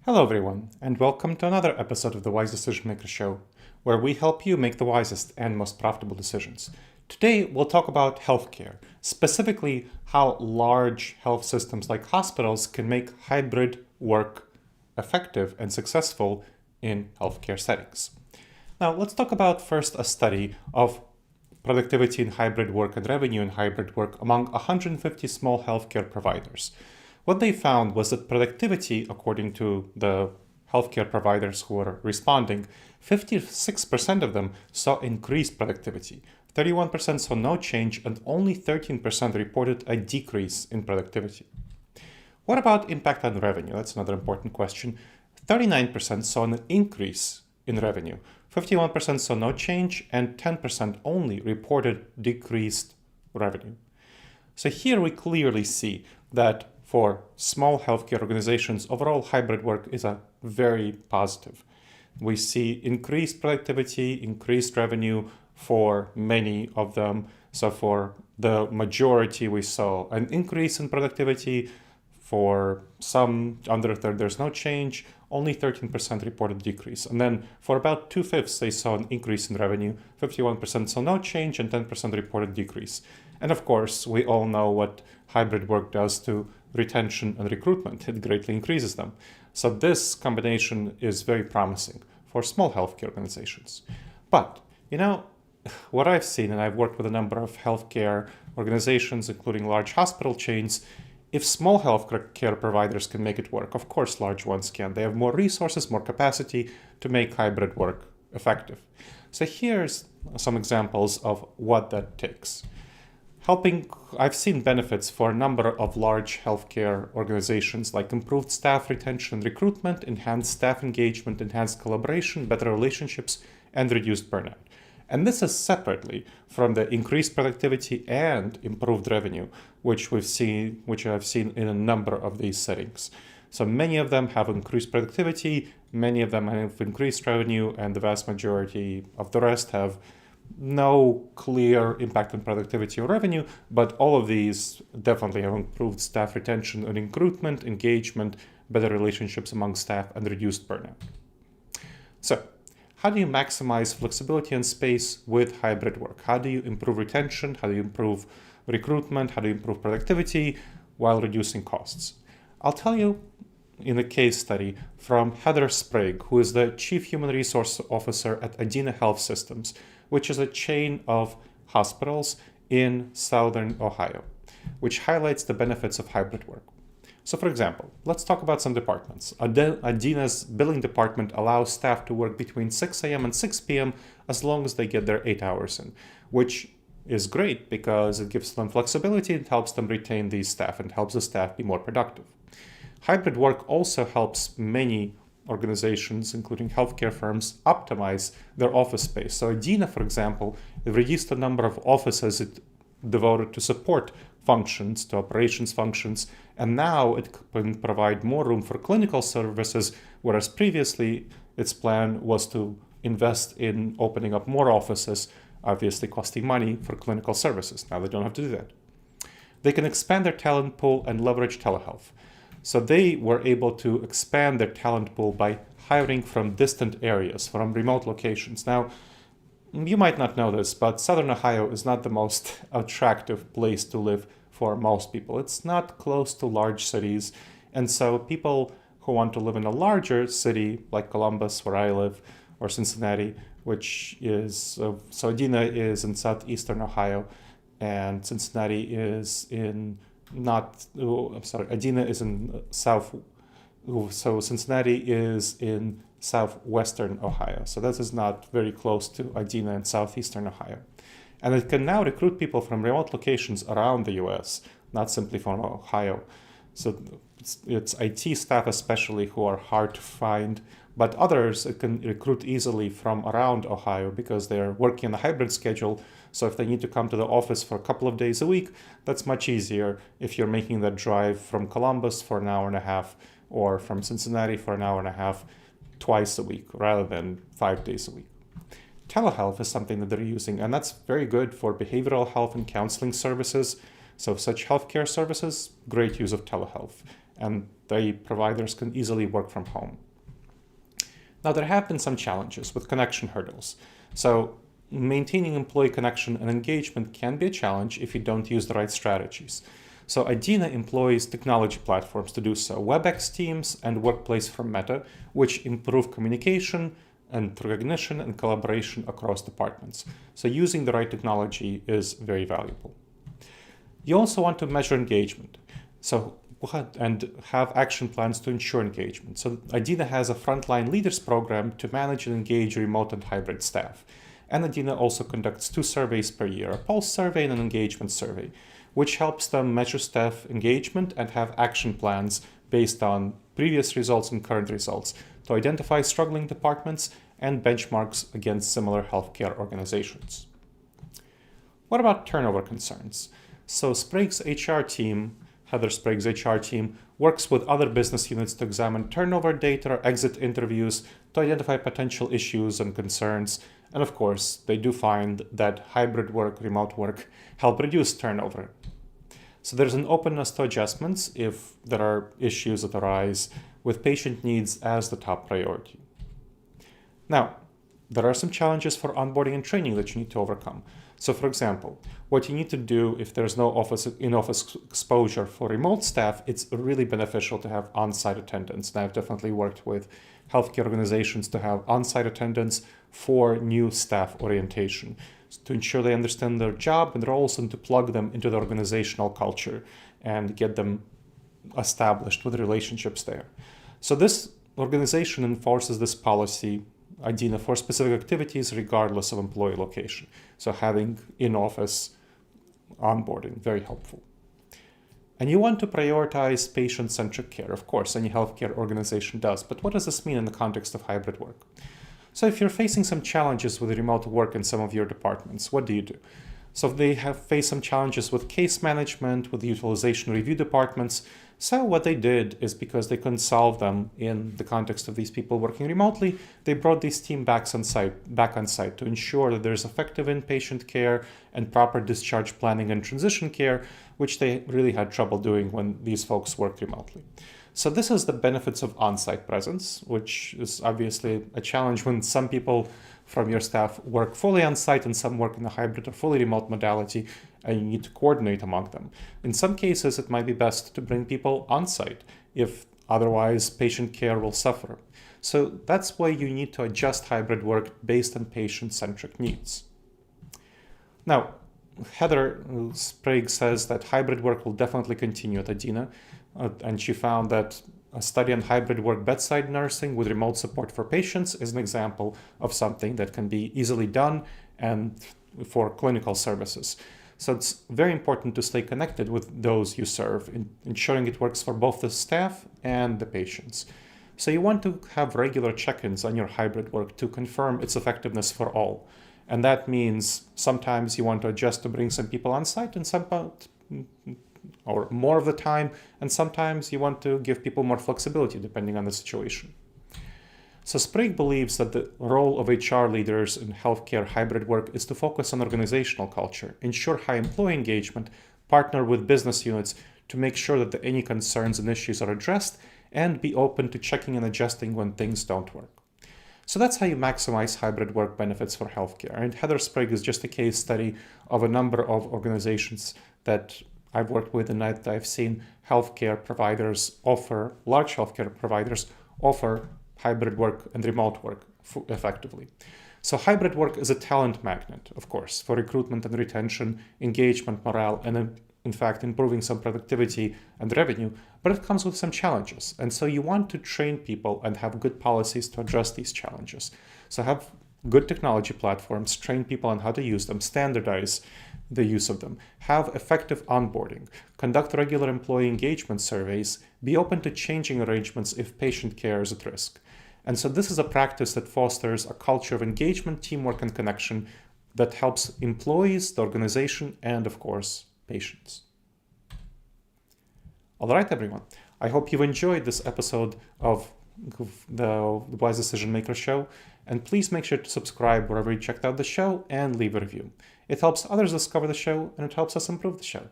Hello everyone, and welcome to another episode of the Wise Decision Maker Show, where we help you make the wisest and most profitable decisions. Today, we'll talk about healthcare, specifically how large health systems like hospitals can make hybrid work effective and successful in healthcare settings. Now, let's talk about first a study of productivity in hybrid work and revenue in hybrid work among 150 small healthcare providers. What they found was that productivity, according to the healthcare providers who were responding, 56% of them saw increased productivity, 31% saw no change, and only 13% reported a decrease in productivity. What about impact on revenue? That's another important question. 39% saw an increase in revenue, 51% saw no change, and 10% only reported decreased revenue. So here we clearly see that for small healthcare organizations, overall hybrid work is a very positive. We see increased productivity, increased revenue for many of them. So for the majority, we saw an increase in productivity. For some, under a third, there's no change. Only 13% reported decrease. And then for about 2/5, they saw an increase in revenue. 51% saw no change and 10% reported decrease. And of course, we all know what hybrid work does to retention and recruitment. It greatly increases them. So this combination is very promising for small healthcare organizations. But, what I've seen, and I've worked with a number of healthcare organizations, including large hospital chains, if small healthcare providers can make it work, of course large ones can. They have more resources, more capacity to make hybrid work effective. So here's some examples of what that takes. I've seen benefits for a number of large healthcare organizations like improved staff retention and recruitment, enhanced staff engagement, enhanced collaboration, better relationships, and reduced burnout. And this is separately from the increased productivity and improved revenue, which I've seen in a number of these settings. So many of them have increased productivity, many of them have increased revenue, and the vast majority of the rest have no clear impact on productivity or revenue, but all of these definitely have improved staff retention and recruitment, engagement, better relationships among staff, and reduced burnout. So, how do you maximize flexibility and space with hybrid work? How do you improve retention? How do you improve recruitment? How do you improve productivity while reducing costs? I'll tell you in a case study from Heather Sprague, who is the Chief Human Resource Officer at Adina Health Systems, which is a chain of hospitals in Southern Ohio, which highlights the benefits of hybrid work. So for example, let's talk about some departments. Adina's billing department allows staff to work between 6 a.m. and 6 p.m. as long as they get their 8 hours in, which is great because it gives them flexibility and helps them retain these staff and helps the staff be more productive. Hybrid work also helps many organizations, including healthcare firms, optimize their office space. So Adina, for example, reduced the number of offices it devoted to support functions, to operations functions, and now it can provide more room for clinical services, whereas previously its plan was to invest in opening up more offices, obviously costing money for clinical services. Now they don't have to do that. They can expand their talent pool and leverage telehealth. So they were able to expand their talent pool by hiring from distant areas, from remote locations. Now, you might not know this, but Southern Ohio is not the most attractive place to live for most people. It's not close to large cities. And so people who want to live in a larger city like Columbus, where I live, or Cincinnati, which is, so Adina is in southeastern Ohio, and Cincinnati is in Adina is in so Cincinnati is in southwestern Ohio. So this is not very close to Adina in southeastern Ohio. And it can now recruit people from remote locations around the US, not simply from Ohio. So it's IT staff especially who are hard to find, but others it can recruit easily from around Ohio because they're working on a hybrid schedule. So if they need to come to the office for a couple of days a week, that's much easier if you're making that drive from Columbus for an hour and a half or from Cincinnati for an hour and a half twice a week rather than 5 days a week. Telehealth is something that they're using, and that's very good for behavioral health and counseling services. So such healthcare services, great use of telehealth. And the providers can easily work from home. Now, there have been some challenges with connection hurdles. So maintaining employee connection and engagement can be a challenge if you don't use the right strategies. So Adina employs technology platforms to do so, WebEx Teams and Workplace from Meta, which improve communication and recognition and collaboration across departments. So using the right technology is very valuable. You also want to measure engagement. And have action plans to ensure engagement. So Adina has a frontline leaders program to manage and engage remote and hybrid staff. And Adina also conducts 2 surveys per year, a pulse survey and an engagement survey, which helps them measure staff engagement and have action plans based on previous results and current results to identify struggling departments and benchmarks against similar healthcare organizations. What about turnover concerns? So Sprague's HR team, Heather Sprague's HR team, works with other business units to examine turnover data or exit interviews to identify potential issues and concerns. And of course, they do find that hybrid work, remote work, help reduce turnover. So there's an openness to adjustments if there are issues that arise, with patient needs as the top priority. Now, there are some challenges for onboarding and training that you need to overcome. So for example, what you need to do if there's no in-office exposure for remote staff, it's really beneficial to have on-site attendance. And I've definitely worked with healthcare organizations to have on-site attendance for new staff orientation, to ensure they understand their job and roles and to plug them into the organizational culture and get them established with relationships there. So this organization enforces this policy, Adina, for specific activities regardless of employee location. So having in-office onboarding, very helpful. And you want to prioritize patient-centric care. Of course, any healthcare organization does, but what does this mean in the context of hybrid work? So if you're facing some challenges with remote work in some of your departments, what do you do? So if they have faced some challenges with case management, with the utilization review departments, so what they did is, because they couldn't solve them in the context of these people working remotely, they brought this team back on site to ensure that there's effective inpatient care and proper discharge planning and transition care, which they really had trouble doing when these folks worked remotely. So this is the benefits of on-site presence, which is obviously a challenge when some people from your staff work fully on-site and some work in a hybrid or fully remote modality, and you need to coordinate among them. In some cases, it might be best to bring people on-site if otherwise patient care will suffer. So that's why you need to adjust hybrid work based on patient-centric needs. Now, Heather Sprague says that hybrid work will definitely continue at Adina, and she found that a study on hybrid work bedside nursing with remote support for patients is an example of something that can be easily done and for clinical services. So it's very important to stay connected with those you serve, ensuring it works for both the staff and the patients. So you want to have regular check-ins on your hybrid work to confirm its effectiveness for all. And that means sometimes you want to adjust to bring some people on site and or more of the time, and sometimes you want to give people more flexibility depending on the situation. So Sprague believes that the role of HR leaders in healthcare hybrid work is to focus on organizational culture, ensure high employee engagement, partner with business units to make sure that any concerns and issues are addressed, and be open to checking and adjusting when things don't work. So that's how you maximize hybrid work benefits for healthcare. And Heather Sprague is just a case study of a number of organizations that I've worked with and that I've seen large healthcare providers offer hybrid work and remote work effectively. So hybrid work is a talent magnet, of course, for recruitment and retention, engagement, morale, and in fact, improving some productivity and revenue, but it comes with some challenges. And so you want to train people and have good policies to address these challenges. So have good technology platforms, train people on how to use them, standardize the use of them, have effective onboarding, conduct regular employee engagement surveys, be open to changing arrangements if patient care is at risk. And so this is a practice that fosters a culture of engagement, teamwork, and connection that helps employees, the organization, and of course, patients. All right, everyone. I hope you enjoyed this episode of the Wise Decision Maker Show, and please make sure to subscribe wherever you checked out the show and leave a review. It helps others discover the show, and it helps us improve the show.